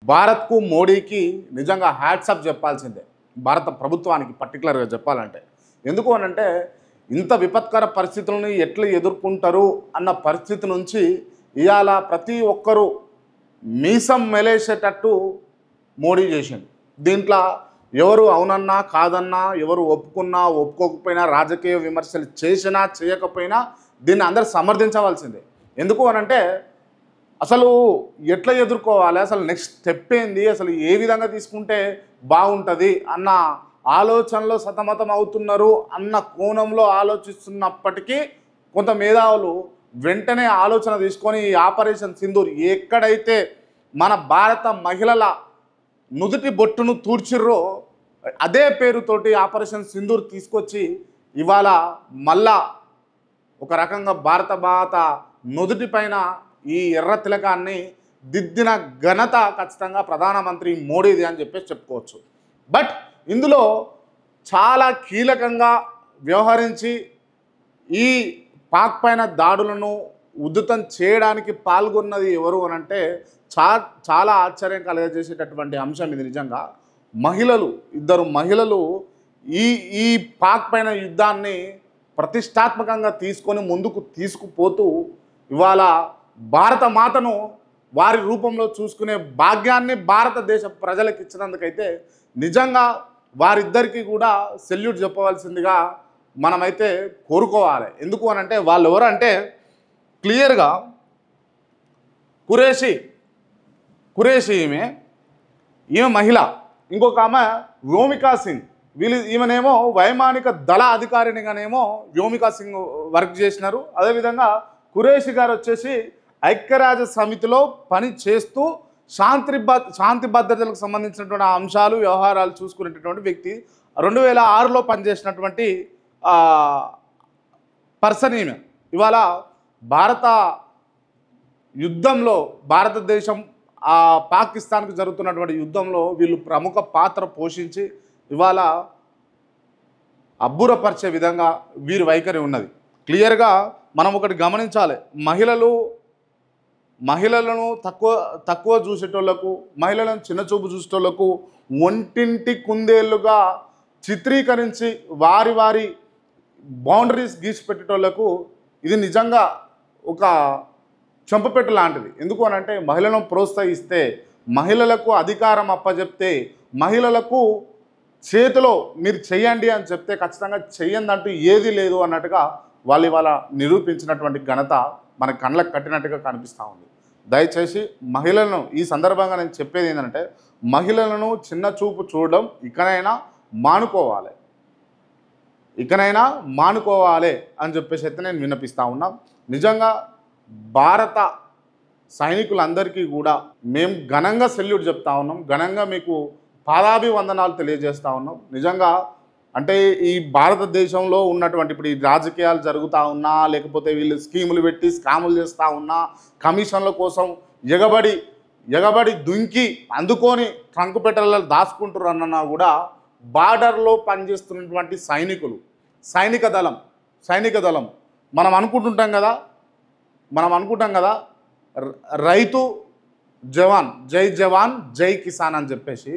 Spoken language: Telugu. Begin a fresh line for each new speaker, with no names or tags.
భారత్కు మోడీకి నిజంగా హ్యాట్సప్ చెప్పాల్సిందే. భారత ప్రభుత్వానికి పర్టికులర్గా చెప్పాలంటే. ఎందుకు అనంటే ఇంత విపత్కర పరిస్థితులను ఎట్లా ఎదుర్కొంటారు అన్న పరిస్థితి నుంచి ఇవాళ ప్రతి ఒక్కరూ మీసం మెలేసేటట్టు మోడీ చేసిండు. దీంట్లో ఎవరు అవునన్నా కాదన్నా, ఎవరు ఒప్పుకున్నా ఒప్పుకోకపోయినా, రాజకీయ విమర్శలు చేసినా చేయకపోయినా దీన్ని అందరూ సమర్థించవలసిందే. ఎందుకు అనంటే అసలు ఎట్లా ఎదుర్కోవాలి, అసలు నెక్స్ట్ స్టెప్ ఏంది, అసలు ఏ విధంగా తీసుకుంటే బాగుంటుంది అన్న ఆలోచనలో సతమతం అవుతున్నారు అన్న కోణంలో ఆలోచిస్తున్నప్పటికీ కొంత మేధావులు వెంటనే ఆలోచన తీసుకొని ఈ ఆపరేషన్ సింధూర్ ఎక్కడైతే మన భారత మహిళల నుదుటి బొట్టును తూర్చిర్రో అదే పేరుతోటి ఆపరేషన్ సింధూర్ తీసుకొచ్చి ఇవాళ మళ్ళా ఒక రకంగా భారత మాత నుదుటి పైన ఈ ఎర్ర తిలకాన్ని దిద్దిన ఘనత ఖచ్చితంగా ప్రధానమంత్రి మోడీది అని చెప్పేసి చెప్పుకోవచ్చు. బట్ ఇందులో చాలా కీలకంగా వ్యవహరించి ఈ పాక్ పైన దాడులను ఉధృతం చేయడానికి పాల్గొన్నది ఎవరు అనంటే చాలా ఆశ్చర్యం కలగజేసేటటువంటి అంశం ఇది. నిజంగా ఇద్దరు మహిళలు ఈ పాక్ పైన యుద్ధాన్ని ప్రతిష్టాత్మకంగా తీసుకొని ముందుకు తీసుకుపోతూ ఇవాళ భారత మాతను వారి రూపంలో చూసుకునే భాగ్యాన్ని భారతదేశ ప్రజలకు ఇచ్చినందుకైతే నిజంగా వారిద్దరికీ కూడా సెల్యూట్ చెప్పవలసిందిగా మనమైతే కోరుకోవాలి. ఎందుకు అనంటే వాళ్ళు ఎవరంటే క్లియర్గా కురేషి ఈమె మహిళ, ఇంకొక ఆమె వ్యోమికా సింగ్. ఈమెనేమో వైమానిక దళ అధికారినిగానేమో వ్యోమికా సింగ్ వర్క్ చేసినారు. అదేవిధంగా కురేషి గారు వచ్చేసి ఐక్యరాజ్య సమితిలో పని చేస్తూ శాంతి భద్రతలకు సంబంధించినటువంటి అంశాలు వ్యవహారాలు చూసుకునేటటువంటి వ్యక్తి. 2006లో పనిచేసినటువంటి పర్సన్ ఈమె. ఇవాళ భారతదేశం పాకిస్తాన్కు జరుగుతున్నటువంటి యుద్ధంలో వీళ్ళు ప్రముఖ పాత్ర పోషించి ఇవాళ అబ్బురపరిచే విధంగా వీరి వైఖరి ఉన్నది. క్లియర్గా మనం ఒకటి గమనించాలి. మహిళలను తక్కువ చూసేటోళ్లకు, మహిళలను చిన్నచూపు చూసేటోళ్లకు ఒంటింటి కుందేళ్లుగా చిత్రీకరించి వారి బౌండరీస్ గీసి పెట్టేటోళ్లకు ఇది నిజంగా ఒక చెంపపెట్టు లాంటిది. ఎందుకు అనంటే మహిళలను ప్రోత్సహిస్తే, మహిళలకు అధికారం అప్పచెప్తే, మహిళలకు చేతిలో మీరు చెయ్యండి అని చెప్తే ఖచ్చితంగా చెయ్యందంటూ ఏది లేదు అన్నట్టుగా వాళ్ళు ఇవాళ నిరూపించినటువంటి ఘనత మన కళ్ళకు కట్టినట్టుగా కనిపిస్తూ ఉంది. దయచేసి మహిళలను ఈ సందర్భంగా నేను చెప్పేది ఏంటంటే మహిళలను చిన్న చూపు చూడడం ఇకనైనా మానుకోవాలి అని చెప్పేసి అయితే నేను విన్నపిస్తూ ఉన్నాం. నిజంగా భారత సైనికులందరికీ కూడా మేము ఘనంగా సెల్యూట్ చెప్తా ఉన్నాం, ఘనంగా మీకు పాదాభివందనాలు తెలియజేస్తూ ఉన్నాం. నిజంగా అంటే ఈ భారతదేశంలో ఉన్నటువంటి ఇప్పుడు ఈ రాజకీయాలు జరుగుతూ ఉన్నా, లేకపోతే వీళ్ళు స్కీములు పెట్టి స్కాములు చేస్తూ ఉన్నా, కమిషన్ల కోసం ఎగబడి దుంకి అందుకొని ట్రంకుపెట్టెలలో దాచుకుంటారు అన్నా కూడా బార్డర్లో పనిచేస్తున్నటువంటి సైనిక దళం మనం అనుకుంటాం కదా రైతు జవాన్ జై కిసాన్ అని చెప్పేసి